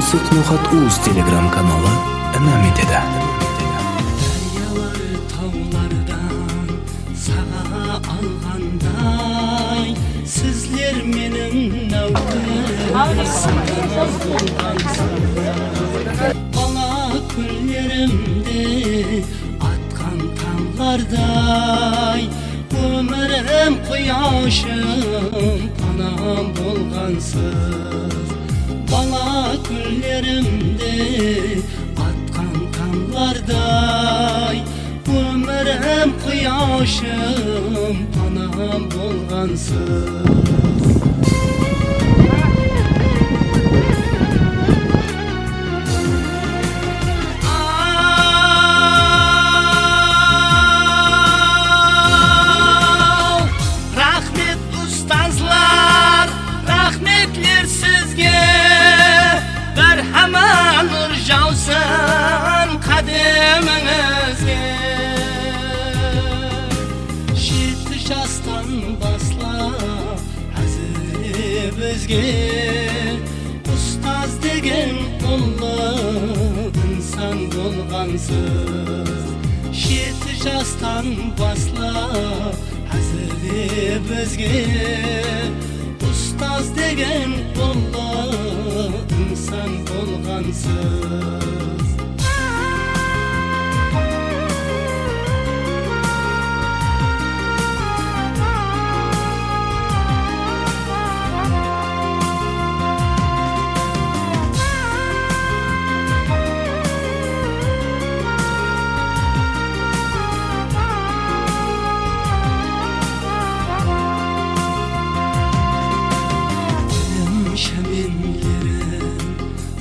Мысык Ноқат Уыз телеграм каналы әнәм етеді. Дарялар таулардан саға алғандай, сізлер менің нәукерсіңіз бала күндерімде атқан таңғардай, өмірім құяшым панам болғансыз. Бала күндерімде атқан таңғардай, өмірім құяшым панам болғансыз. Жастан баслап әзір бізге ұстаз деген ұлы инсан болғансыз. 7 жастан баслап әзір бізге ұстаз деген ұлы инсан болғансыз.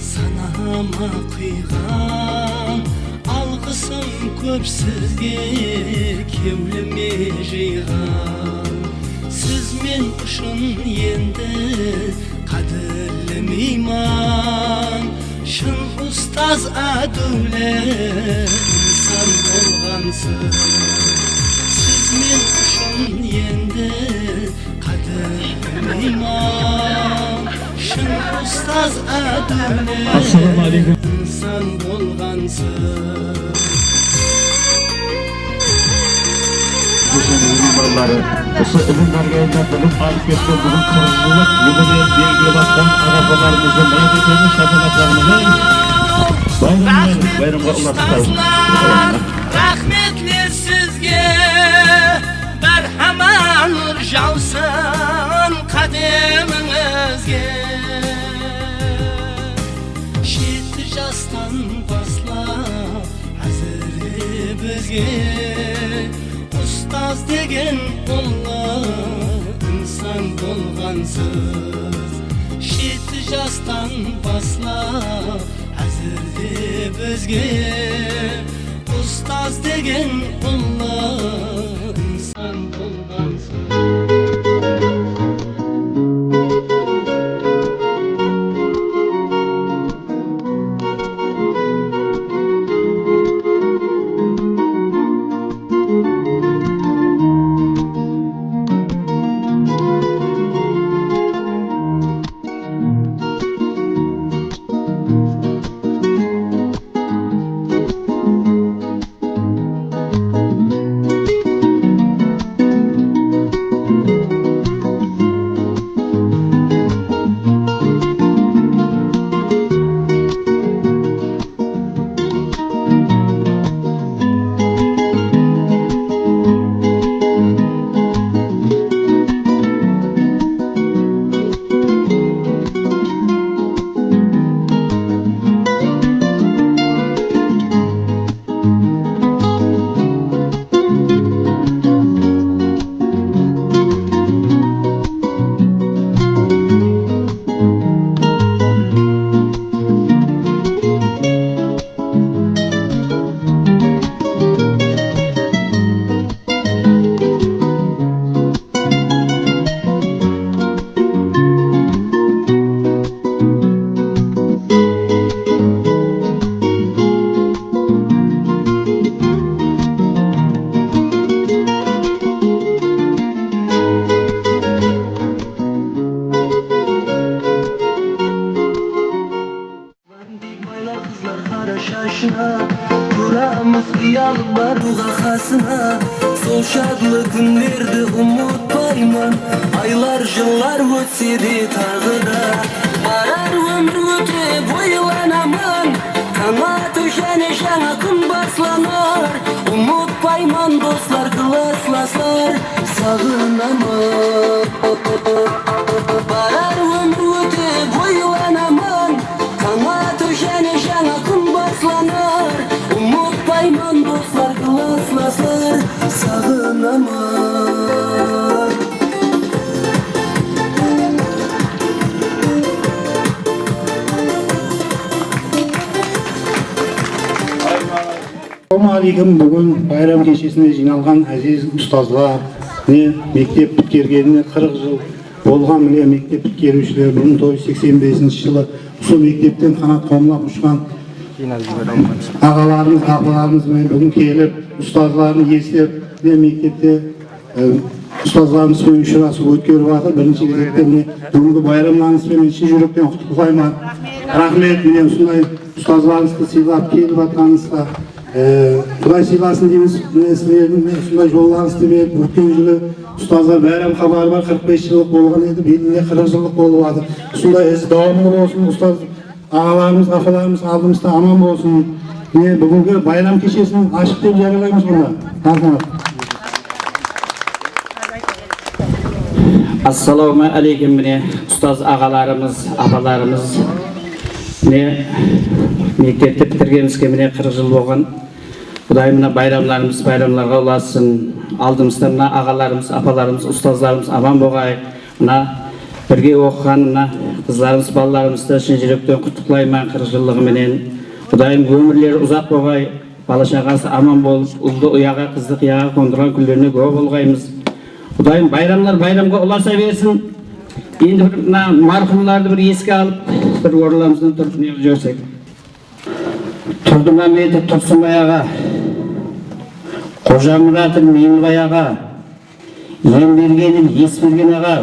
Санама құйған алғысым көп сізге, кеуліме жиған. Сіз мен үшін енді қадірлі мейман, шын ұстаз әділі инсан болғансыз. Сіз мен үшін енді қадірлі мейман, шын ұстаз әділі инсан болғансыз. Bütün ünlüleri, осы ünlülerге bilip alıp geçti bugün 40 yıllık юбилей belgili bastan arabalarımızın bayraklarını şapalatlarını bayramga ulaştıralım. Rahmetler sizge, merhamet nur jausin qadamingizga. 7 jashdan boshlab hazir bizga ustoz degan ulug' inson bo'lgansiz. 7 jashdan boshlab hazir bizga ustoz degan ulug' inson bo'lgansiz. баруға қасына, сол шадлы күндерді ұмытпаймын. Айлар жылдар өтсе де тағы да барар өмір өтіп ойланамын. Қанаты және жаңа күн басланар, ұмытпаймын достар, қылысластар, сағынамын. Барар өмір өтіп ойланамын. Қанаты және жаңа күн басланар, ұмытпаймын достар, қылысластар, сағынамын. Ассалаумағалейкум. Бүгін байрам кешесіне жиналған әзиз ұстазлар, мектеп біткергеніне 40 жыл болған міне мектеп біткерушілер 1985 жылы осы мектептен қанат қомлап ұшқан ағаларымыз, апаларымызбен бүгін келіп, ұстазларын естіп, мектепте ұстазларымызбен ұшырасып өткеріп жатыр. Бірінші кезекте бүгінгі байрамдарыңызбен шын жүректен құттықтаймын. Рахмет, міне осындай ұстазларыңызды сыйлап келіп жатқаныңызға. Құдай сыйласын дейміз, сіздердің осындай жолдарыңызды беріп, өткен жылы ұстаздар байрам хабары бар, 45 жылдық болған еді, белінде 40 жылдық болып жатыр. Осындай із давамды болсын, ұстаз ағаларымыз, апаларымыз алдымызда аман болсын. Бүгінгі байрам кешесін ашық деп жариялаймыз бұнда. Рахмет. Ассалаумағалейкум, міне ұстаз ағаларымыз, апаларымыз, мектепті бітіргенімізге міне 40 жыл болған. Құдай мына байрамларымыз байрамларға ұласын. Алдымызда мына ағаларымыз, апаларымыз, ұстаздарымыз аман болғай. Мына бірге оқыған мына қызларымыз, балаларымызды шын жүректен құттықтаймын 40 жылдығыменен. Құдайым өмірлері ұзақ болғай, бала шағасы аман болып, ұлды ұяға, қызды қияға қондырған күндеріне куә болғаймыз. Құдайым байрамлар байрамға ұласа берсін. Енді мына марқұмларды бір еске алып, бір орламыздан тұрып не жүрсек. Тұрдымаметов Тұрсынбай аға, Қожамұратов Меңлібай аға, Ембергенов Есберген аға,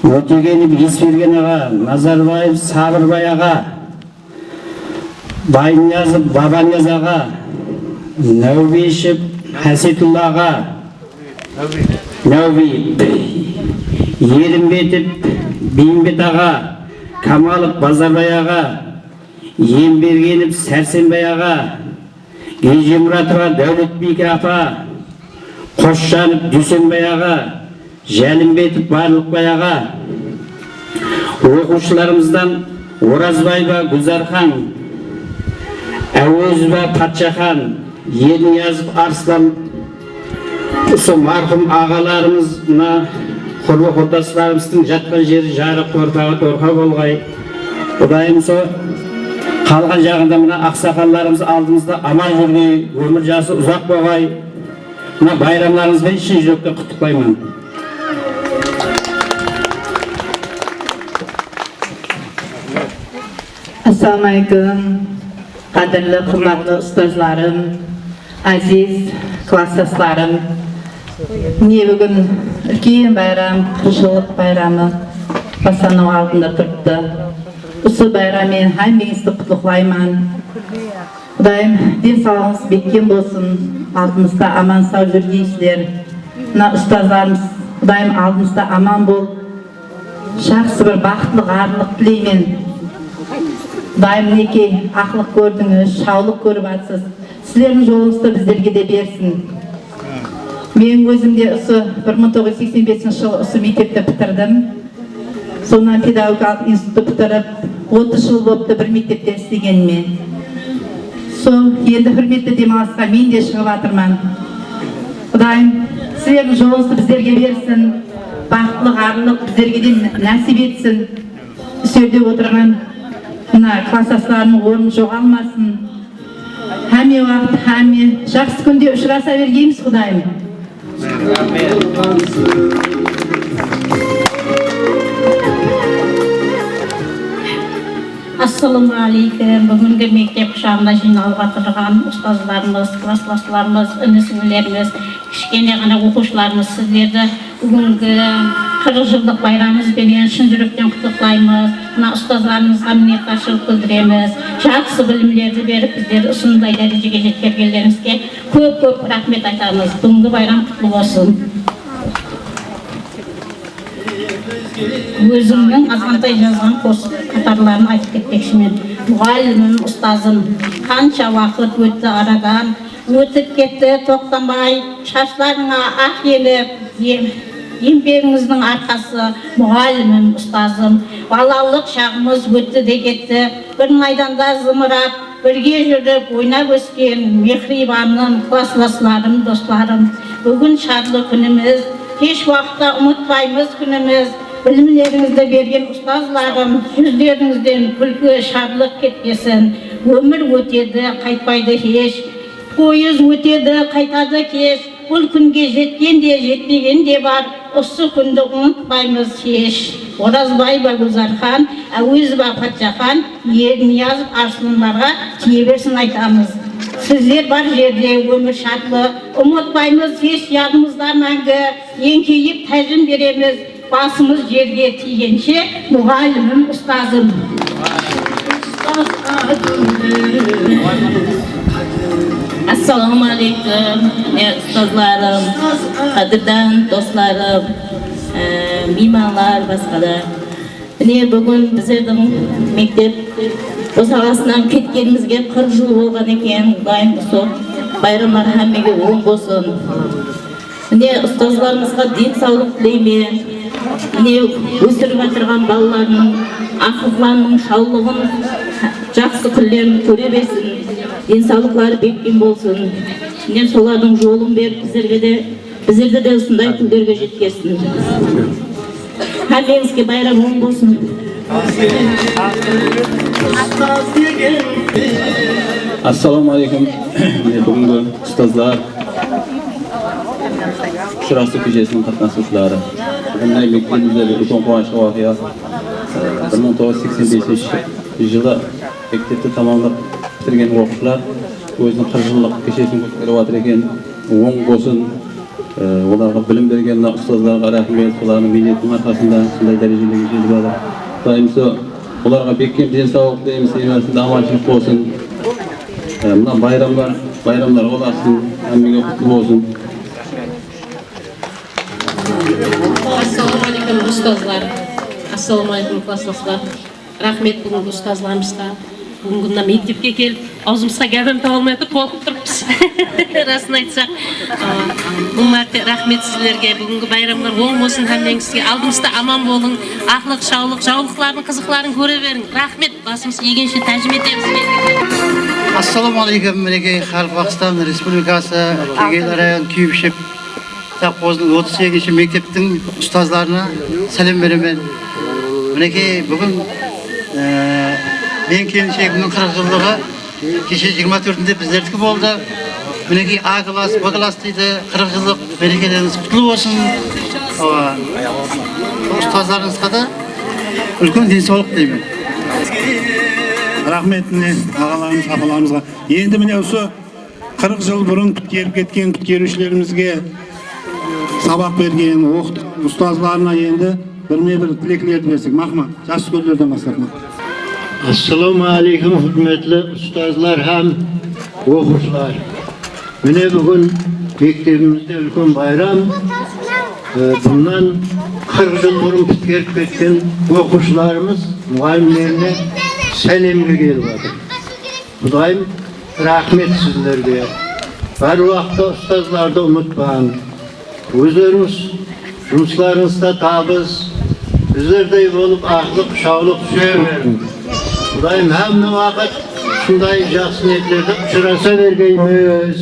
Өтегенов Есберген аға, Назарбаев Сабырбай аға, Байниязов Бабанияз аға, Нәубешев Хасетулла аға, Ерімбетов Бейімбет аға, Камалов Базарбай аға, Ембергенов Сәрсенбай аға, Ежемұратова Дәулетбек апа, Қосжанов Дүйсенбай аға, Жәлімбетов Барлықбай аға, оқушыларымыздан Оразбаева Гүлзархан, Әуезова Патшахан, Ерниязов Арслан, осы марқұм ағаларымыз, мына құрбы құрдастарымыздың жатқан жері жарық торқа болғай. Құдайым со қалған жағында мына ақсақалдарымыз алдымызда аман жүргей, өмір жасы ұзақ болғай. Мына байрамдарыңызбен шын жүректен құттықтаймын. Ассалаумағалейкум, қадірлі құрметті ұстазларым, әзиз класстастарым. Міне бүгін үлкен байрам, 40 жылдық байрамы басталу алдында тұрды. Осы байраммен әмеңізді құттықтаймын. Құдайым денсаулығыңыз бекем болсын, алдымызда аман сау жүргейсіздер. Мына ұстаздарымыз, Құдайым алдымызда аман бол. Жақсы бір бақытлық, арлық тілеймін. Құдайым неке ақылық көрдіңіз, шаулық көріп атсыз. Сіздердің жолыңызды біздерге де берсін. Мен өзімде 1985 жылы осы мектепті бітірдім. Сонан педагогикалық институтты бітіріп, 30 жыл болыпты бір мектепте істегеніме. Енді құрметті демалысқа мен де шығып жатырмын. Құдайым, сіздердің жолыңызды біздерге берсін, бақытлық, арлық біздерге де нәсіп етсін. Үсерде отырған мына класстастарымның орны жоғалмасын. Әме уақыт, әме жақсы күнде ұшыраса бергейміз, Құдайым. Ассалаумағалейкум. Бүгінгі мектеп құшағында жиналып отырған ұстаздарымыз, класстастарымыз, іні-сіңлілеріміз, кішкене ғана оқушыларымыз, сіздерді бүгінгі 40 жылдық байрамымызбен шын жүректен құттықтаймыз. mına ustazlarımızga minnettarçılık bildiremiz. Жақсы bilimlerdi berip bizleri ушундай derejege жеткергенлеріңizге көп рахмет айтамыз. Бүгүнкү байрам кутлуу болсун. Өзümнің азғантай жазған қатарларын айтып кетпекшімін. Мұғалімім, ұстазым, қанша уақыт өтті арадан, өтіп кетті тоқтамай, шашларыңа ақ еліп, еңбегіңіздің арқасы, мұғалімім, ұстазым. Балалық шағымыз өтті де кетті, бір майданда зымырап, бірге жүріп, ойнап өскен мехрибаным, классластарым, достарым. Бүгін шатлы күніміз, еш уақытта ұмытпаймыз күніміз. Білімлеріңізді берген ұстазларым, жүздеріңізден күлкі, шатлық кетпесін. Өмір өтеді, қайтпайды еш. Пойыз өтеді, қайтады кеш. Бұл күнге жеткен де, жетпеген де бар. Осы күнді ұмытпаймыз еш. Оразбай Багузархан, Әуезова Патшахан, Ерниязов Арсланларға тие берсін айтамыз. Сіздер бар жерде өмір шатлы, ұмытпаймыз еш ядымызда мәңгі. Еңкейіп тәжім береміз. Басымыз жерге тигенше, мұғалімім, ұстазым. Assalamu alaikum, ұстазларым, қадірдан достарым, меймандар, басқалар. Міне бүгін біздердің мектеп босағасынан кеткенімізге 40 жыл болған екен. Құдайым сол байрамдар әммеге оң болсын. Міне ұстазларымызға денсаулық тілеймін. Міне өсіріп жатырған балаларының ақылларының шаулығын жақсы күндерін көре берсін. Денсаулықтары бекем болсын. Міне солардың жолын беріп біздерге де осындай күндерге жеткерсін. Әмеңізге байрам оң болсын. Assalamu alaikum. Бүгінгі ұстаздар, Şurası Köşesi'nin katnasıcıları. Bugünler mektemizde bir үлкен қуанышқа уақиға. 1985 жылы мектепті тамамлап бітірген оқушылар өзінің 40 жылдық кешесін көтеріп жатыр екен. Оң болсын. Оларға білім берген ұстаздарға рахмет, солардың бейнетінің арқасында сондай дәрежелерге жетіп жатыр. Құдайым оларға бекем денсаулық тілейміз, елімізде аманшылық болсын. Мына байрамдар болсын, әммеге құтты болсын. Assalamu alaikum ұстазлар. Assalamu alaikum классластар. Рахмет бүгінгі ұстазларымызға. Бүгінгі мына мектепке келіп, аузымызға кәдім таба алмай тұрып, толқып тұрыппыз. Расын айтсақ. Бұл мәрте рахмет сіздерге. Бүгінгі байрамдар оң болсын, әммеңізге. Алдыңызда аман болың. Ақлық, шаулық, жаулықтардың, қызықларын көре берің. Рахмет, басымыз егенше тәжім етеміз. Assalamu alaikum, мінекей Халық Пақистан Республикасы, Кегел район Күйіпшіп, Таққозының 38-ші мектептің ұстазларына сәлем беремін. Мінекей бүгін мен келіншегімнің 40 жылдығы кеше 24-інде біздердікі болды. Мінекей А класс, Б класс дейді, 40 жылдық мерекелеріңіз құтты болсын. Ұстаздарыңызға да үлкен денсаулық тілеймін. Рахмет ағаларымыз, апаларымызға. Енді міне осы 40 жыл бұрын күткеріп кеткен күткерушілерімізге сабақ берген ұстазларына енді бірме-бір тілеклерді берсек. Махмат, жас көздерден бастап. Assalamu alaikum, hürmetli ұстазлар һәм оқушылар. Міне бүгін мектебімізде үлкен байрам. Bundan 40 жыл бұрын күткеріп кеткен оқушыларымыз мұғалімдеріне сәлемге келіп жатыр. Құдайым рахмет сіздерге. Бар уақытта ұстазларды ұмытпаңыз. Өздеріңіз жұмысларыңызда табыс, біздердей болып ақылық, шаулық жүре беріңіз. Құдайым әмме уақыт шындай жақсы ниеттерді ұшыраса бергейміз.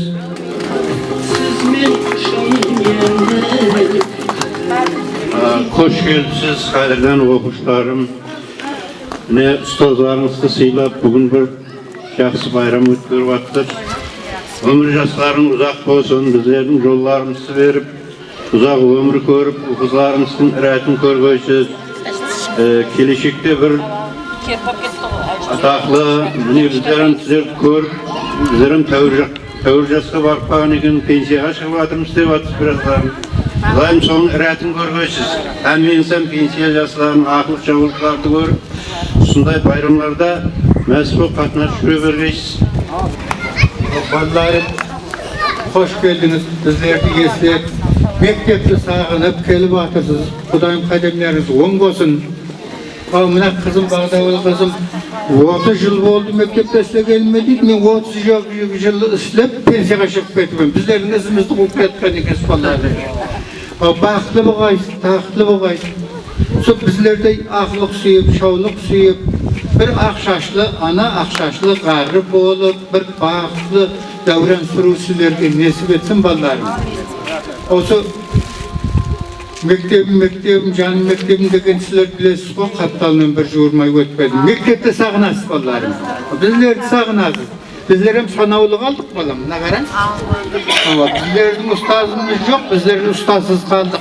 Hoş geldiniz kadirden оқушыларым. Mine ұстазларыңызды сыйлап, бүгін бір жақсы байрам өткеріп жатыр. Өмір жастарың ұзақ болсын, біздердің жолларымызды беріп, ұзақ өмір көріп, қызларымыздың рәтін көргөйсіз. Келешекте бір атақлы, міне біздерін сіздерді көріп, біздерін тәуір жасқа барып қалған екен, пенсияға шығып жатырмыз деп жатырмыз біразларым. Құдайым соның рәтін көргөйсіз. Әмменсен пенсия жасыларын, ақылық жауылықтарды көріп, Ossunday bayramlarda mesbuk katnaşıp bergeysiz. Ballarım, hoş geldiniz. Bizlerdi gezler. Mektepte sağınıp kelip atırsınız. Kudayım kademleriniz on olsun. Mına kızım, Bağdavalı kızım, 30 yıl oldu mektepte isle gelmedik. Men 30 yıl islep pensiyaga çıkıp ketmem. Bizlerin izimizni ko'p ketken ekes ballarım. Baxtlı boğayız, taxtlı boğayız. Şu bizlerde ahlık suyup, şovluk suyup, bir akşaşlı, ana akşaşlı qarı bolup, bir baxtlı davran sürüsülerge nesip etsin ballarım. Osu mektebim, canım mektebim degen sizler bilesiz o kaptalının bir jurmay ötmedim. Mektepte sağınasız ballarım. Bizler sağınasız. Bizler hem sanavlı kaldık balam, ne garan? Ama bizlerin ustazımız yok, bizlerin ustazsız kaldık.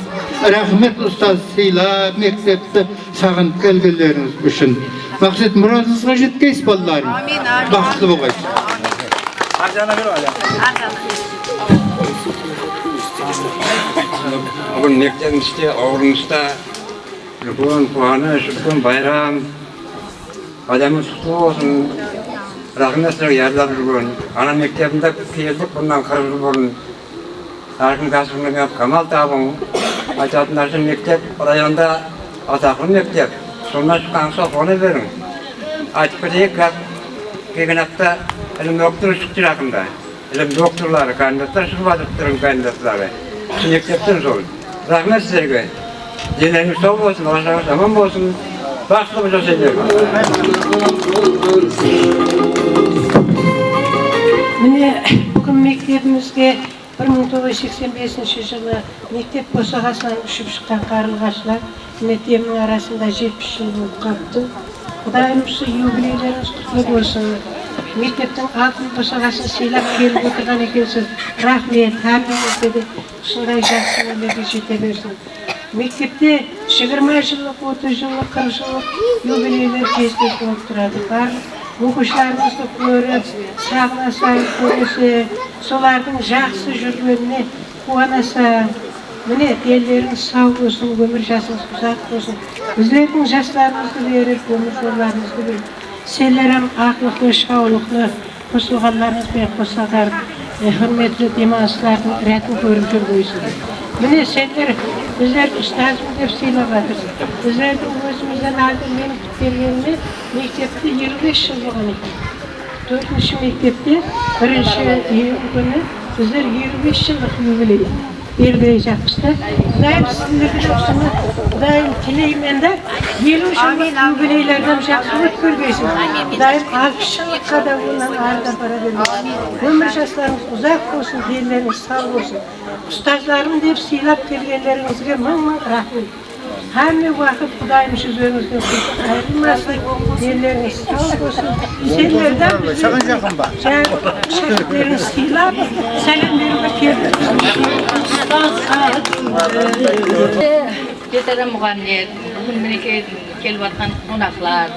Rahmet ustaz sıyla mektepte sağınıp gelgeleriniz üçün. Maksat muradınızga jetkeyiz ballarım. Baxtlı boğayız. Bugün mektebimizde, oğlumuzda ulkan kuvanish, ulkan bayram, adamımız kutlu olsun. Rahmetler yerler bugün. Ana mektebimde keldik bundan 40 yıl burun. Tarixin kasımını ben Kamal tabım. Aytadınlar ki mektep rayonda ataklı mektep. Sonra çıkan soq onu verin. Aytıp bireyik kap keginakta ilim doktoru çıktı yakında. İlim doktorları, kandidatlar çıkıp atıptırın kandidatları. Şu mektepten sol. Rahmet sizlerge. Dileriniz sağ olsun, başlarınız tamam olsun. Başlı bir şeyler. Mine bugün mektebimizge 1985 yılı mektep bosağasından uçup çıkan karılgaçlar mektebin arasında 70 yıl bulup kaptı. Kudayım şu yubileyleriniz kutlu olsun. Mektepten altın bosağasını siylap gelip oturgan ekensiz. Rahmet, hamdiniz dedi. Şunday жақсылығы жете берсін. Mektepte 20 yıllık, 30 yıllık, 40 yıllık yubileyler kezdek болып тұрады. Бар оқушыларымызды көріп, сағынаса, көресе, солардың жақсы жүргеніне қуанаса, міне елдеріңіз сау болсын, өмір жасыңыз ұзақ болсын. Біздердің жастарымызды беріп, өмір жолдарымызды беріп, сендерім ақылықны, шаулықны қосылғандарыңызбен қосадар, hürmetli demanslардың рәтін көріп жүргейсін. Mine sendер, bizler ustazım деп сыйлап жатырсың. Bizlerдің өзімізден aldın менің бергеніне мектепте 25 жыл болған екен. 4-ші мектепте 1-ші күні bizler 25 жылдық юбилей белгілей жатырмыз. Құдайым сіздердің осыны, Құдайым тілеймендер 50 жылдық юбилейлерден жақсы өткөргейсін. Құдайым 60 жылдыққа да онан арда бара бермесін. Өмір жастарыңыз ұзақ болсын, денleriniz сау болсын. Ustazlarım деп сыйлап келгендеріңізге мың рахмет. Hamle vakit Kudayım yüzünüzden ayrılmasın, yerleriniz sağ olsun. Senlerden şehitlerini silap, selamlarımı keldim. Yeterli muğamler, bugün mineke kelip atkan konaklar,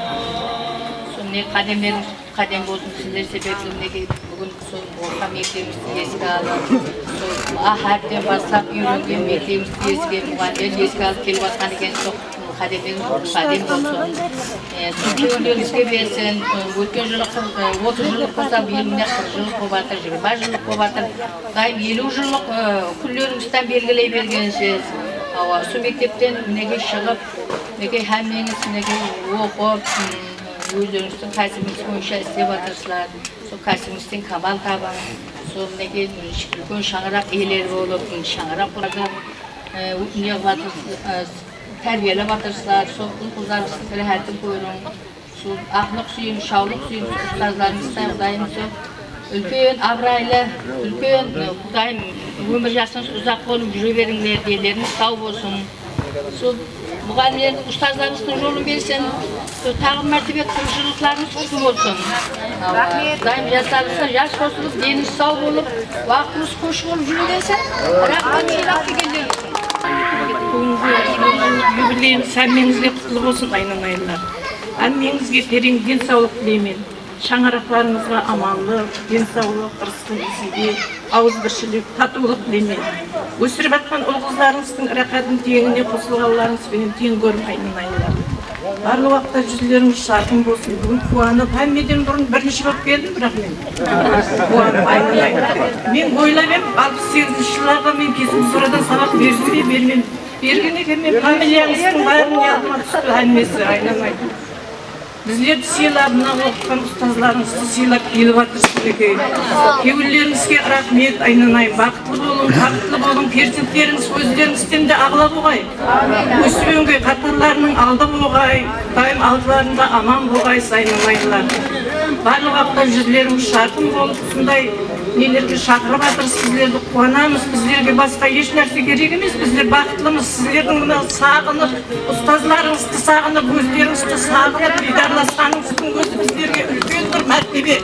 sonra kademlerimiz kadem olsun sizler sebepli mineke bugün orta mektebimizde eski alып, harften başlap yürüdüğüm mektebimizde eski muğamler eski alıp kelip atkan eken çok kademlerimiz kadem olsun. Sütüyorlarımızga versin, ötken yılı 30 yıllık olsa bir yılına 40 yıllık kovatır, 20 yıllık kovatır. Daim 50 yıllık küllerimizden belgiley bergensiz. Şu mektepten mineke çıkıp, mineke hemmeniz mineke okup, özlerinizden kasımız boyunca istep atırsılar. Şu kasımızdan Kamal taban, şu mineke ulkan şаңырақ eğleri olup, şаңырақ kurardan terbiyelep atırsılar. Şu kızlarımızın rahatını koyun. Şu ahlık suyun, şavlık suyun, ustazlarımızdan Kudayım şu ulkan abrayla, ulkan Kudayım ömür yaşınız uzak olup yürü veringler diyeleriniz sağ olsun. Şu muğamlerin ustazlarımızın yolunu versin. Tağım mertebe kırıcılıklarınız kutlu olsun. Kudayım yaşlarınızda yaş koşulup, deniz sağ olup, vaktiniz hoş olup yürü dersen, rahmet şeyler gelirler. Бүгінгі юбилейіңіз әммеңізге құтлы болсын айналайындар. Әммеңізге терең денсаулық тілеймін. Шаңырақтарыңызға аманлық, денсаулық, ырыстың ізінде, ауызбіршілік, татулық тілеймін. Өсіріп жатқан ұл қыздарыңыздың рақатын теңіне қосылғанларыңызбен тең көріп айналайындар. Барлық уақытта жүздеріңіз жарқын болсын. Бүгін қуанып, әммеден бұрын бірінші болып келдім, бірақ мен қуанып айналайын. Мен ойлап едім, 68 жылдарға мен Кесімсорадан сабақ берген екен, мен фамилияңыздың бәрін алдыма түсті әңгімесі айналайын. Біздерді сыйлап, мына оқытқан ұстазларыңызды сыйлап келіп жатырсыз екен. Кейбіреулеріңізге рахмет, айналайын. Бақытлы болың, перзенттеріңіз өздеріңізден де ағла болғай. Өсіп-өнген қатарларының алды болғай, дайым алдыларында аман болғайсыз, айналайынлар. Барлық уақытта жүздеріңіз жарқын болып, сондай нелерге шақырып жатырсыз, сіздерді қуанамыз. Біздерге басқа еш нәрсе керек емес, біздер бақытлымыз. Сіздердің мына сағынып, ұстазларыңызды сағынып, өздеріңізді сағынып, дидарласқаныңыздың өзі біздерге үлкен бір мәртебе.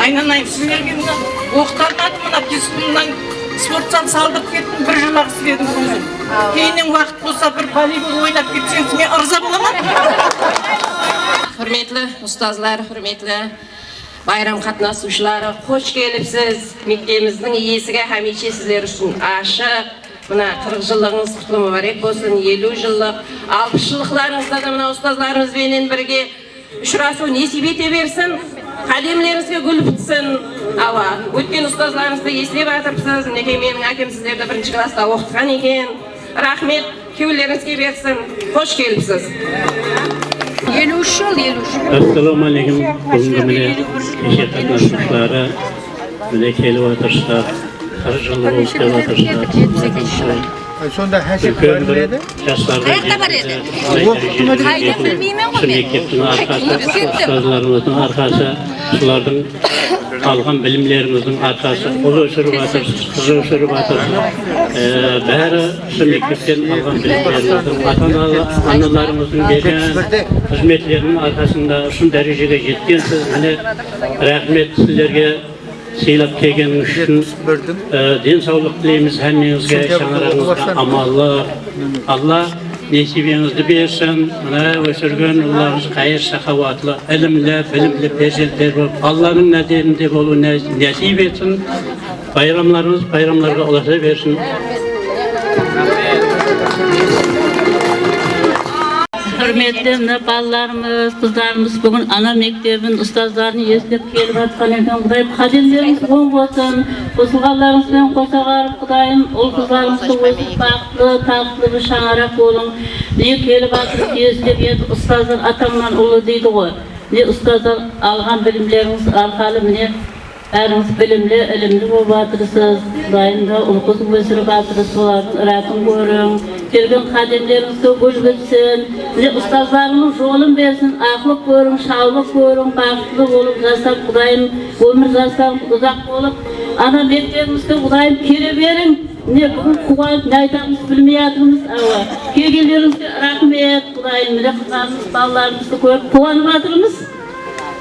Айналайын, сіздерге мына оқытармады, мына кескіннен спортзал салдырып кеттім, бір жыл ақ сіздердің өзім. Кейіннен уақыт болса бір полигон ойнап кетсеңіз, мен ырза боламын. Құрметлі ұстазлар, құрметлі байрам қатынасушылары, қош келіпсіз. Мектебіміздің есігі хәмеше сіздер үшін ашық. Мына 40 жылығыңыз құтлы мүбәрек болсын, 50 жылық, 60 жылықларыңызда да мына ұстазларымызбенен бірге ұшырасу несіп ете берсін, қадемлеріңізге гүл бітсін. Ала, өткен ұстазларыңызды еслеп атырыпсыз. Мінекей менің әкем сіздерді 1-ші класста оқытқан екен. Рахмет, кеулеріңізге берсін. Қош келіпсіз. 53 жыл. Ассаламу алейкум. Бүгінгі міне кеше қатынасушылары міне келіп отырсыздар. 40 жыл болып келіп отырсыздар. Sonda həşib var mı еді? Ayakta var edi. Haydi bilmeyemem o ben. Mekteптің арқасы, ұстазларымыздың арқасы, şulardan alған білімлеріміздің арқасы. Ұл өсіріп жатырсыз, қыз өсіріп жатырсыз. Бәрі şu мектептен алған білімлеріміздің, ата-аналарымыздың берген қызметлерінің арқасында үшін дәрежеге жеткенсіз. Міне рахмет сіздерге. Сыйлап келгеніңіз үшін денсаулық тілейміз әммеңізге, шаңырағыңызға амалы. Алла несібеңізді берсін, мына өсірген ұлларыңыз қайыр сақауатлы, ілімлі, білімлі перзенттер болып, Алланың нәзерінде болу нәсіп етсін. Байрамларыңыз байрамларға ұласа берсін. Hürmetli ballarımız, kızlarımız bugün ana mektebin ustazlarını eslep gelip atkan eken Kudayım kadimleriniz bon olsun, kosulgallarınızdan kosagar Kudayım ol kızlarınızı özü taktlı bir şanarak olun. Ne gelip atırıp eslep yedi ustazlar atamdan ulu deydi o. Ne ustazlar algan bilimleriniz arkalı ne Әріңіз білімлі, ілімлі болып атырсыз, Құдайымда ұлқыз өсіріп атырсыз, олардың ұратын көрің, келген қадемдеріңізді гүл бітсін, ұстаздарының жолын берсін, ақылық көрің, шаулық көрің, бақытлы болып жасап, Құдайым өмір жасап, ұзақ болып, ана мектебімізді Құдайым келе берің, не бүгін қуанып, не айтамыз білмей атырмыз, келгендеріңізге рахмет, Құдайым, міне қыздарымыз, балаларымызды көріп қуанып атырмыз,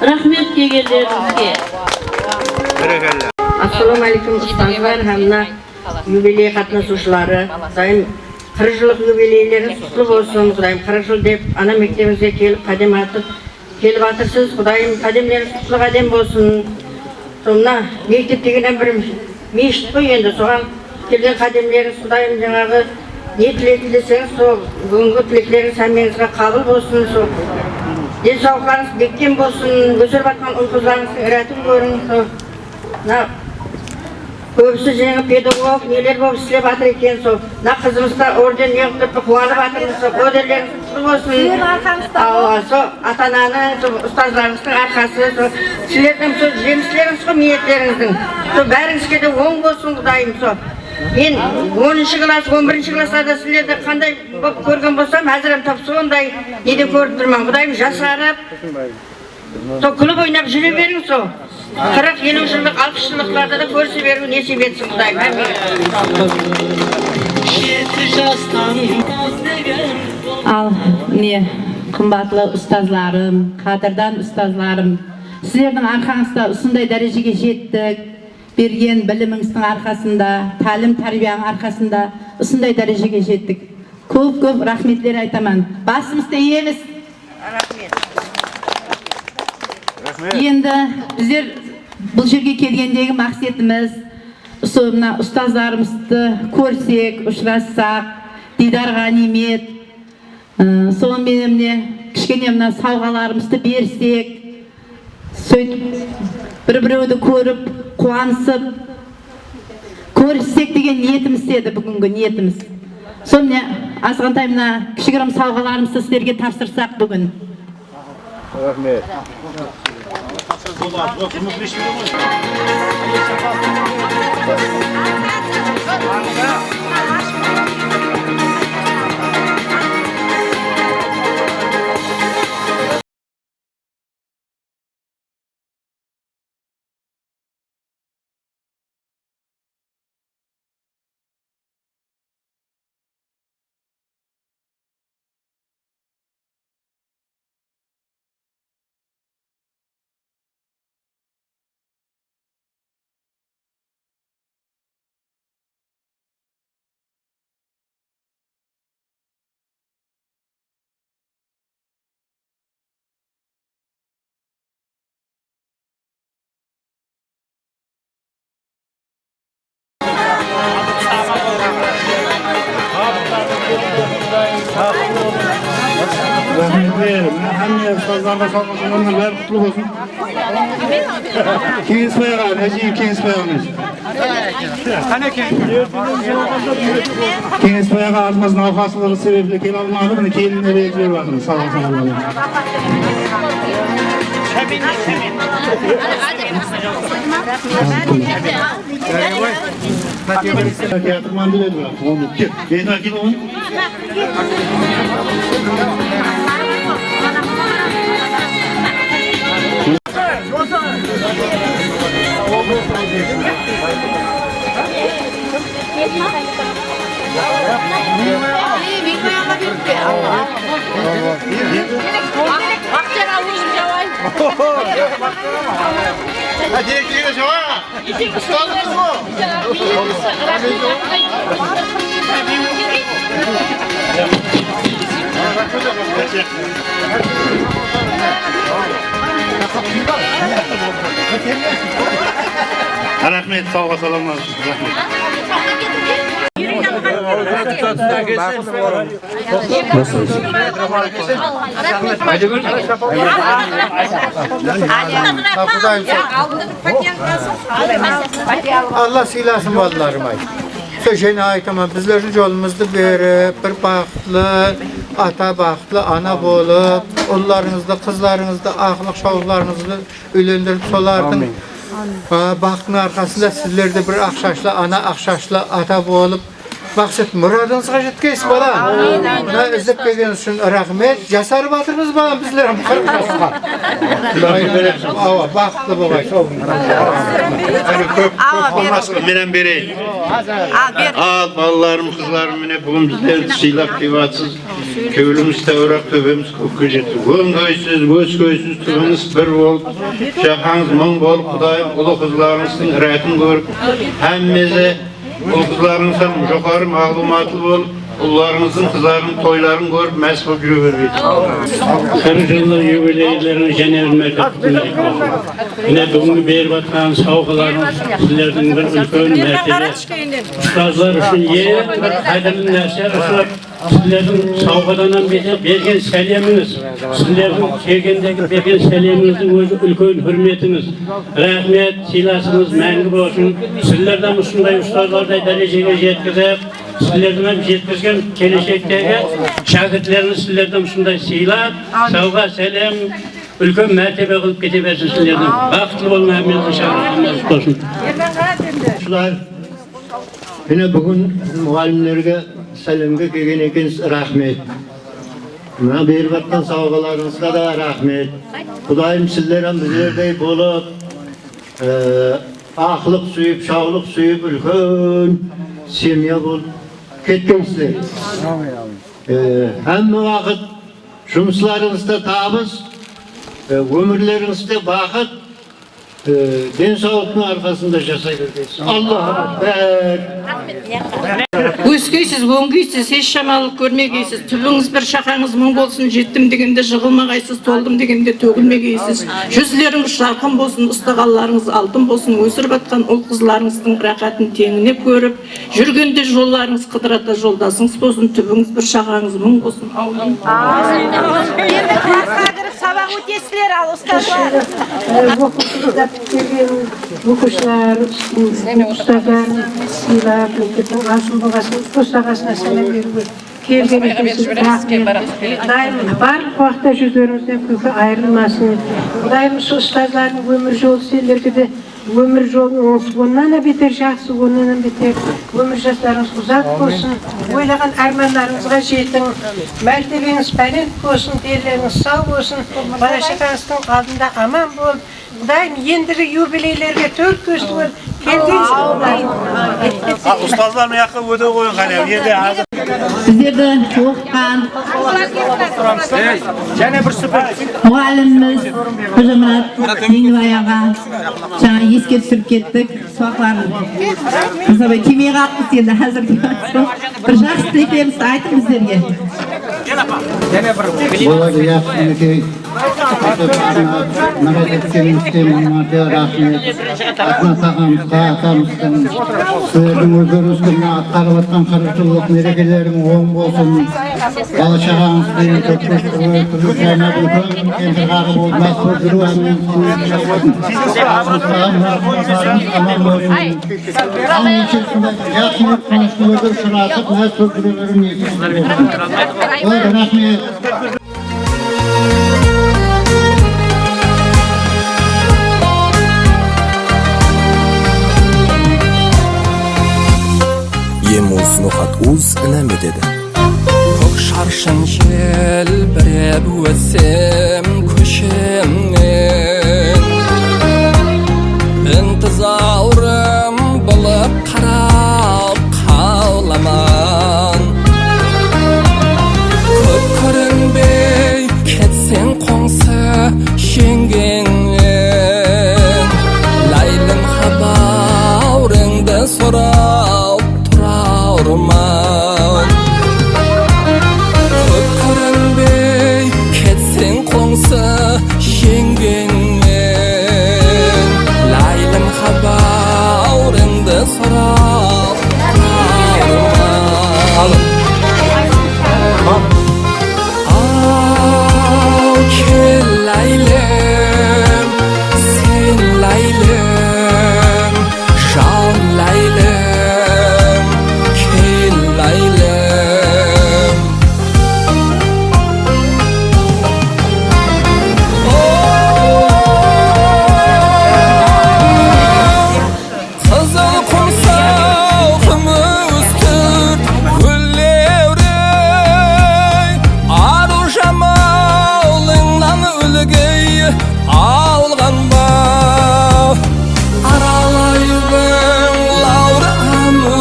рахмет келгендеріңізге. Ассаламу алейкум ұстазлар, хамна юбилей қатынасушылары. Құдайым 40 жылық юбилейлеріңіз құтты болсын. Құдайым 40 жыл деп ана мектебімізге келіп қадем атып келіп атырсыз. Құдайым қадемлеріңіз құтлы қадем болсын. Сонда мектеп дегеннен бір мешіт қой енді. Соған келген қадемлеріңіз Құдайым жаңағы не тілетін десеңіз, сол бүгінгі тілектеріңіз әмеңізге қабыл болсын. Сол денсаулықтарыңыз бектен болсын. Өсіріп атқан ұл-қыздарыңыздың ірәтін көрің. Көбісі жеңіп педагог нелер болып істеп жатыр екен. Сол қызымызда орден неғып тұрып қуанып жатырмыз. Ордендеріңіз құтты болсын. Сол ата-ананың, ұстаздарыңыздың арқасы, сіздердің жемістеріңіз ғой ниеттеріңіздің. Сол бәріңізге де оң болсын Құдайым. Мен 10-ші класс, 11-ші классада сіздерді қандай болып көрген болсам, әзірім тап сондай неден көріп тұрман. Құдайым жасарып, сол күліп ойнап жүре берің сол. 40-50 жылдық, 60 жылдықтарда да көрсе беру несіп етсін Құдайым. Ал не қымбатлы ұстазларым, қадырдан ұстазларым, сіздердің арқаңызда осындай дәрежеге жеттік. Берген біліміңіздің арқасында, тәлім тәрбияның арқасында осындай дәрежеге жеттік. Көп рахметлер айтаман. Басымызды иеміз. Енді біздер бұл жерге келгендегі мақсатымыз мына ұстаздарымызды көрсек, ұшырассақ, дидарға ниет. Сонымен kişkene mına savgalarımızды bersek, söйтüp bir-birimizni körüp, kuansyp, körüşsek degen niyetimiz edi bugünkü niyetimiz. Sonra azgantay mına kişigirem savgalarımızды sizlerge tapşyrsak bugün. Rahmet. Hamma ustozlarga sog'lom va qutlug' bo'lsin. Keyin so'ygan, hajim keyin so'yamiz. Qani keyin so'ygan azmaz nafaslığı sebeple kela olmadı, buni keyin berib berdim. Sağ olun. Rahmet, sağ ol, selamlar. Allah silasın ballarım ay. Söşene ait ama bizlerin yolumuzda bir baxtlı, ata baxtlı, ana bolup, onlarınızda, kızlarınızda, ahlık şovlarınızda ülendirip solardın. Baxtın arkasında sizler de bir akşaşlı, ana akşaşlı, ata bolup, maksat muradınızga yetkeysiz balam. Buna izlep gelgeniz için rahmet. Jasar batırınız balam bizlerim kırmızıga. Ava baxtlı babay. Köp olmasın, menen bereyim. Al ballarım, kızlarım mene bugün bizler siylap kevatsız. Köylümüz tevrak töbemiz köpke jetdi. Bugün köysüz, göz köysüz, tübünüz bir bolup, şakanız mın bolup, Kudayım ulu kızlarınızın iraatini görüp, hemmeze ulu kızlarınızdan yukarı mağlumatlı bolup, ullarınızın, kızlarının toylarını görüp mesbuk yürüyüp. 40 yıllık yubileylerini jenerilmek etmek. Yine bugün berip atkan savgalarınız sizlerden bir ülkön mertebe. Ustazlar için yer bir kaydırlı nerse ısrap sizlerden savgadanan bergen selamınız, sizlerden çegendeki bergen selaminizin özü ülkön hürmetiniz. Rahmet, silasınız, mengib olsun. Sizlerden usunday ustazlarday dereceye yetkizip, sizlerden hem yetkizgen gelecekteki şagirtlerini sizlerden usunday silap, savga, selam, ülkön mertebe kılıp geteversin sizlerden. Baxtlı olma heminizi şagirtleriniz olsun. Yine bugün muallimlerge selamga kelgen ekens rahmet. Mına berip atkan savgalarınızga da rahmet. Kudayım sizler hem bizlerdey bolup, ahlık suyup, şağlık suyup, ülkön semya bolup ketkensizler. Hemme vakit жұмысларыңызда табыс, өмірлеріңізде бақыт, денсаулықтың арқасында жасай бересіз. Аллах акбар. Өскейсіз, өңгейсіз, еш жамалық көрмегейсіз. Түбіңіз бір шақаңыз мың болсын, жеттім дегенде жығылмағайсыз, толдым дегенде төгілмегейсіз. Жүзлеріңіз жарқын болсын, ұстағаларыңыз алтын болсын, өсіріп атқан ұл қызларыңыздың рақатын теңіне көріп, жүргенде жолларыңыз қыдырата жолдасыңыз болсын, түбіңіз бір шақаңыз мың болсын. Сабақ өтесілер, ал ұстаздар. Оқушылар келген оқушылар, ұстаздар, сыйлап, мектептің асын болғасын, қосағасына сәлем беруге келген екенсіз. Құдайым барлық уақытта жүздеріңізден күлкі айырылмасын. Құдайым ұстаздардың өмір жолы сендерге де өмір жолын оннан да бетер жақсы, оннан да бетер өмір жастарыңыз ұзақ болсын. Ойлаған армандарыңызға жетің, мәртебеңіз пәлен болсын, дерлеріңіз сау болсын, бала-шағаңыздың алдында аман бол. Құдайым ендігі юбилейлерге төрт көзді бол, келгенсіз. Ұстаздар мияққа өте қойын қане, енді азыр. Біздерді оқытқан мұғаліміміз Қожамұрат Меңдібай аға жаңа еске түсіріп кеттік. Соқларын кемей қалыппыз енді әзір бір жақсы тілектерімізді айтып біздерге. Болады яқынекей нағайт еткенімізде мұнмарды рахмет. Атна тағамызға, атамыздың сіздердің өздеріңізге атқарып атқан қырықшылық мерекелерің оң болсын. Бала-шағаңызбен түрлі жайнап үлкен кемпір-қары болып мас болып жүру әмін аман болсын. Аң ешесінде яқынет қонышқылығы сұрасып мәз болып жүре беру ниетіңіз болсын. Рахмет. Емуз нухат уз нәмедеді. Көк шаршын желбіреп өтсем көшемнен, інтізаурым болып қарап қауламан. Көп көрінбей кетсең қоңсы жеңгеннен, лайлым хабарыңды сұрап тұрарман. Көп көрінбей кетсең қоңсы жеңгеннен, лайлым хабарыңды сұрап тұрарман. Ау кел лайлым, сен лайлым, жан лайлым, кел лайлым. Қызыл құмсау күміс түр гүллеурей, ару жамалыңнан үлгей алған ба. Аралайдың лаурамы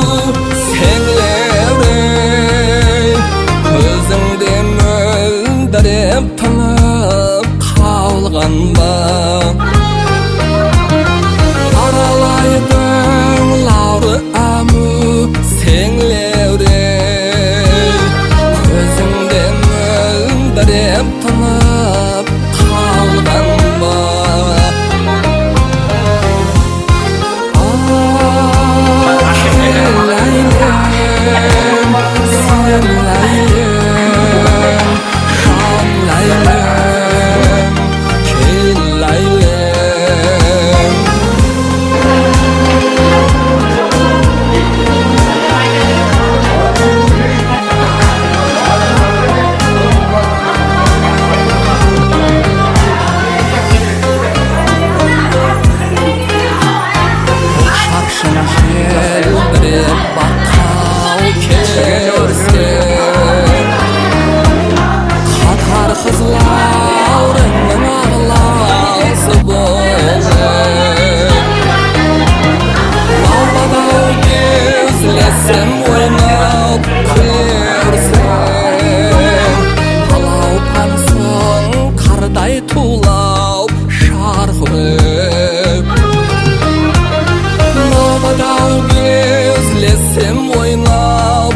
сеңлеурей, көзіңде мөлдіреп тынып қалған ба. Аралайдың лаурамы сеңлеурей, көзіңде мөлдіреп тынып қалған ба. Қызларыңның ағласы болды, лаубадау кезлесім ойнап күлерсің. Алаудан соң қардай тулап шарқырып, лаубадау кезлесім ойнап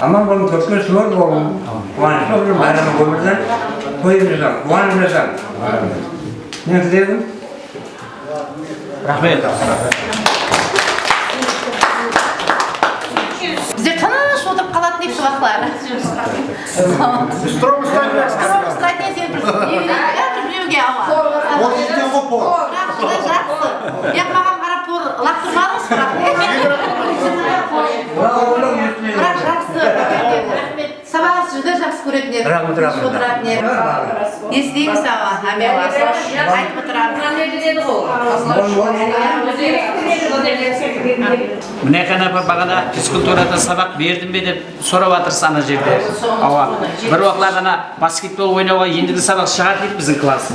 Aman bunun köpkün suvar olun. Kuanışlı olur bayramı koymuşlar. Koyumuzdan, kuanışlısan. Ne diyelim? Rahmet. Bizler tanış oturup kalatın hepsi vaklar. Строго стань. Строго стань, сен біреуге ауа. Вот ертең қоп болады. Жақсы. Я маған қарап лақтырмадыңыз бірақ жақсы. Сабағыңыз жүзде жақсы көретін едім. Отыратын едім. Естейміз ауа. Әме басы. Айтып отырамыз. Міне қана бағана физкультурада сабақ бердім бе деп сұрап жатырсыз ана жерде. Ауа. Бір уақытлар ғана баскетбол ойнауға ендігі сабақ шығады дейді біздің класс.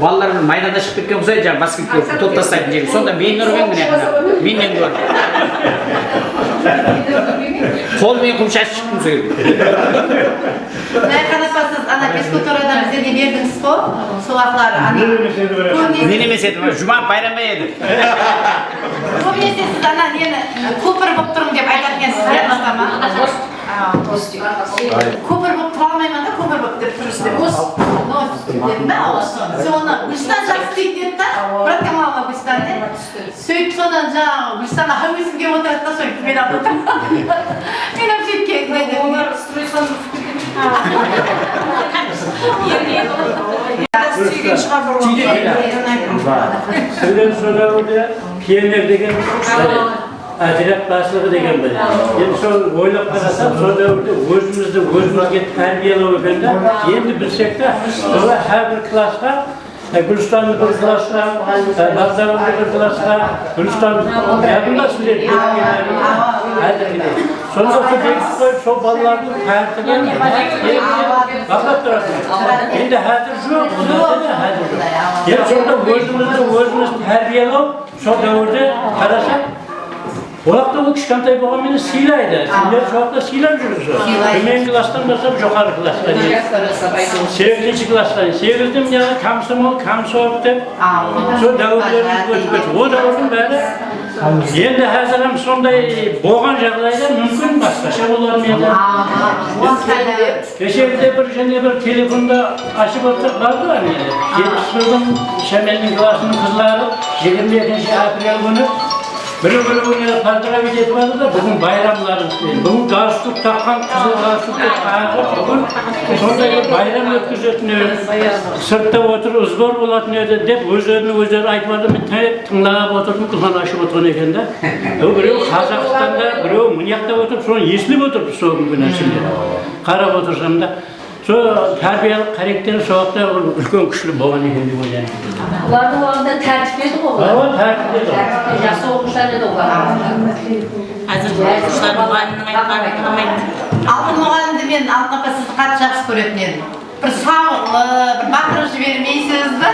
Балалар майданда шығып кеткен ұқсайды жаңағы баскетбол топ тастайтын жерге. Сонда мен ұрып міне қана. Менен көрдім. Қолмен құм шашып шықтым сол жерге. Қанапасыз ана физкультурада біздерге бердіңіз қой? Сол ақылар. Мен емес едім, жұма байрама еді. Көбінесе сіз ана нені көпір болып тұрмын деп айтатын екенсіз ма? Көпір болып тұра алмаймын да, көпір болып деп тұрсыз деп. Соны Гүлстан жақсы дейді деді да, браткамалға Гүлстан деп. Сөйтіп содан жаңағы Гүлстан аға өзім келіп отырады да, сөйтіп мен алып отырмын. Мен өп сөйтіп келдім деп. Олар стройсан Сөйлем сөйлеуде пионер деген әдірет басылығы деген бір. Енді сол ойлап қарасам, сол дәуірде өзімізді өзімізге тәрбиелеу екен де, енді білсек те, олар әрбір классқа, Гүлстанды бір классқа, Бағдаванды бір классқа, Гүлстанды яғында сіздер әдіргеде. Сонда сол дегіз қойып, сол балалардың тәртіген бақылап тұратын. Енді әдір жоқ, онда әдір жоқ. Енді сонда өзіміз тәрбиелеу, сол дәуірде қарасақ, олақта ол кішкентай болғанмен сыйлайды. Сендер жоқта сыйлап жүрсіз. Төменгі класстан бастап жоғары классқа дейін. 8-ші классқа дейін. 8-де міне комсомол, комсорг деп сол дәуірлеріміз өтіп кетті. Ол дәуірдің бәрі енді әзірім сондай болған жағдайда мүмкін басқаша болар ма еді? Кешегіде бір және бір телефонда ашып отырсақ барды ғой мені. 70-жылдың Шәменнің классының қызлары 22-ші апрель күні біреу-біреуіне поздравить етіп алды да, бүгін байрамларымыз дейді. Бүгін галстук таққан, қызыл галстук тағып, бүгін сондай бір байрам өткізетін еді. Сыртта отырып, сбор болатын еді деп өздері айтып алды. Мен тыңдап отырдым, күлған ашып отырған екен да. Біреу Қазақстанда, біреу мұнияқта отырып, соны естіліп отырды сол күнгі нәрселер. Қарап отырсам да. Сол тәрбиялық характері соғықта үлкен күшлі болған екен деп ойлаймын. Олардың орнында тәртіп еді ғой. Тәртіп еді. Жақсы оқушылар еді олар. Әзір оқушылар мұғалімнің айтқанын тыңдамайды. Алтын мұғалімді мен Алтын апа сізді қатты жақсы көретін едім. Бір сауырлы, бір батырып жібермейсіз ба?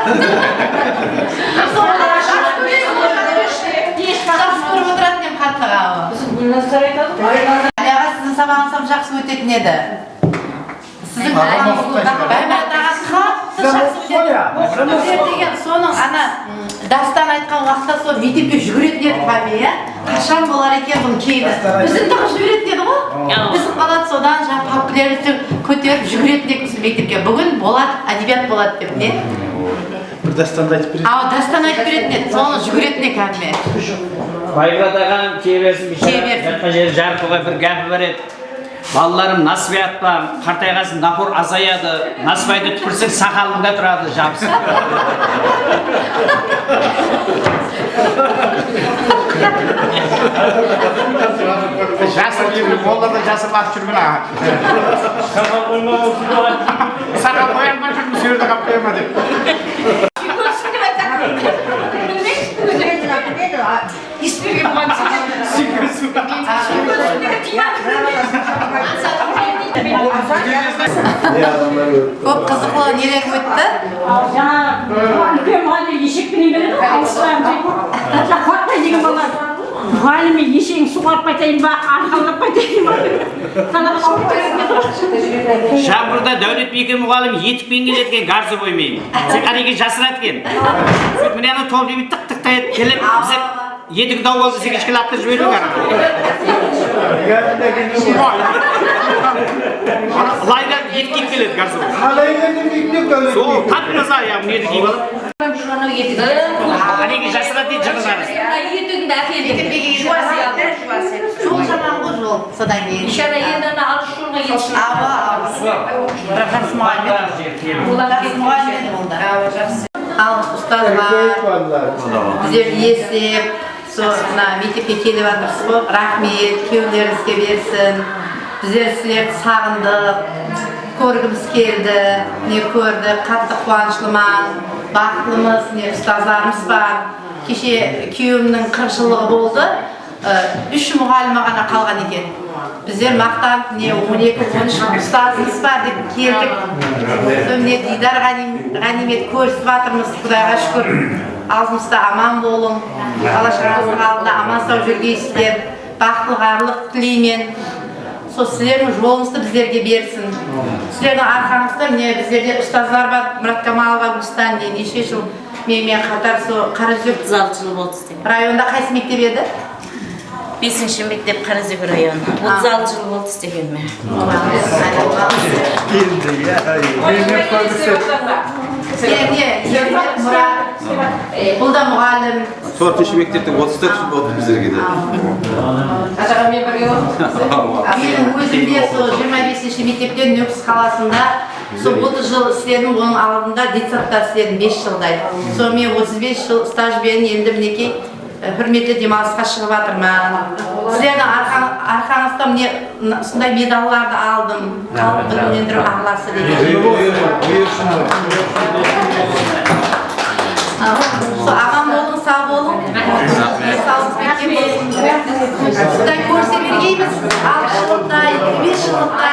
Жақсы көріп отыратын едім қатты қауы. Назар айтады ғой. Аға сіздің сабағыңыз жақсы өтетін еді. Сіздің қатты жақсы деген соның ана дастан айтқан уақытта сол мектепке жүгіретін еді пәме, иә? Қашан болар екен бұның кейді. Біздің тағы жүгіретін еді ғой? Біздің қалады содан жаңағы папкілерді көтеріп жүгіретін екенсіз мектепке. Бүгін болады, әдебиет болады деп, не? Бір дастанды айтып береді. Дастан айтып беретін еді, соны жүгіретін еді кәдімгі. Байбырадаған кеберсін жатқан жері жарқылға бір гәпі бар еді. Балаларым насыбай атпа, қартайғасын напор азаяды, насыбайды түпірсең сақалыңда тұрады жабысы. Жасыр деймін, қолдарда жасыр атып жүрмін аға. Сақал қойма болсын болады. Сақал қоянма жүрмін, сүйерді қап қойма деп. İsmini bulan Көп қызықлы нелер өтті? Үлкен мұғалім ешекпенен береді ғой, алыстан қорықпай деген балалар. Мұғаліме ешегін суғарып қайтайын ба, арқалап қайтайын ба? Жаңбырда Дәулет Беке мұғалім етікпен келеткен гарзы боймен. Сен қареге жасырады екен. Міне ана топ жемей тық-тық тайып келіп, 7 dağ oldu 8 kilo attırıp veriyor gara. Layda yetkik gelir garso. So tatmasa ya bu yedi gibi. Şunu yedik. Hani ki jasra değil canısınız. Yedik de yedik. Şu asya. Şu zaman kuzul. Sadan gel. İşara yeniden al şunu yedik. Ava. Rahat muayene. Bunlar muayene onda. Al ustalar. Bize yesip sonra mektepke kelip atırсыз. Rahmet, köyleringizge bersin. Bizler sizlerni sağındık. Көргіміз келді, не көрді, қатты қуаныштымын, бақытлымыз, не ұстаздарымыз бар. Кеше күйеуімнің 40 жылығы болды, 3 мұғалима ғана қалған екен. Біздер мақтанып, не 12-13 ұстазымыз бар деп келдік. Міне Дидар ғанимет көрісіп жатырмыз, Құдайға шүкір. Алдымызда аман болың, Алла-шағалардың алдында аман сау жүргейсіздер, бақытлық тілеймен. Сол сіздердің жолыңызды біздерге берсін. Сіздердің арқаңызда міне біздерде ұстазлар бар, Мұрат Камалова Гүлстан дейін неше жыл менімен қатар сол Қараөзек 36 жыл болды істеп. районда қайсы мектеп еді? 5-ші мектеп Қараөзек районы. 36 жыл болды істегеніме. Мұрат, бұл да мұғалім. 4-ші мектептің 34 жыл болды біздерге де. Менің өзімде сол 25-ші мектептен Нүкіс қаласында сол 30 жыл істедім, оның алдында детсадта істедім 5 жылдай. Сол мен 35 жыл стажбен енді мінекей құрметті демалысқа шығып жатырмын. Сіздердің арқаңызда міне сондай медалларды алдым. Халық білімдендіру ағласы деген. Аман болың, сау болың. Сауыңыз бекем болсын. Сізді көрсе бергейміз. 6 жылықта, 5 жылықта,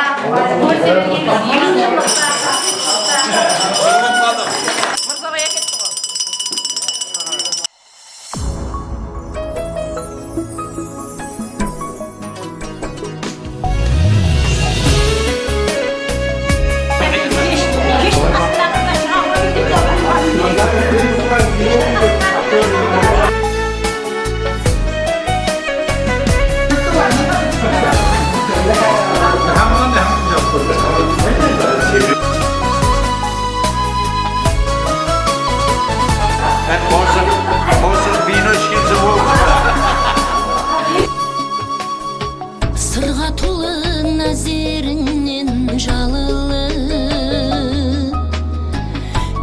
көрсе бергейміз. 20 жылықта. Сырға толы нәзеріңнен жалылы,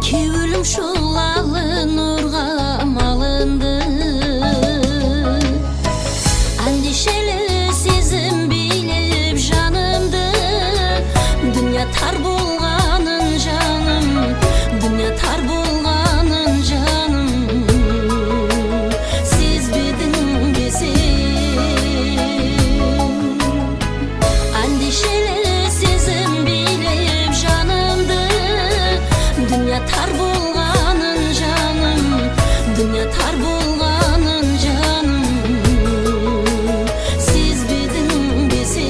кеуілім шолалы нұрға малынды. Андешелі сезім билеп жанымды, дүния тар болғанын жаным, дүния тар болғанын жаным. Сезбедің бесе тар болғанын жаным, дүния тар болғанын жаным. Сезбедің бесе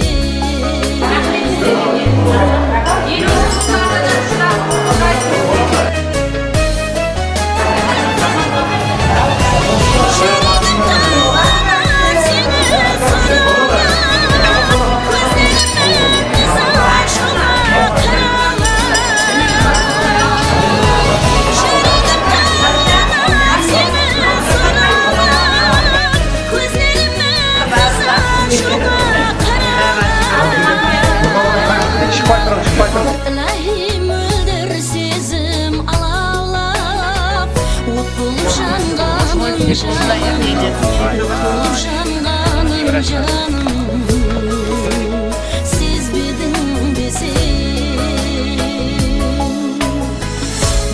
Ilahi mülder sezim alalap, от болып жанғаным жаным, от болып жанғаным жаным. Сезбедің бесе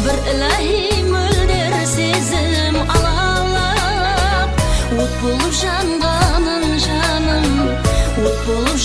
бір ilahi mülder sezim alalap, от болып жанғаным жаным, от болып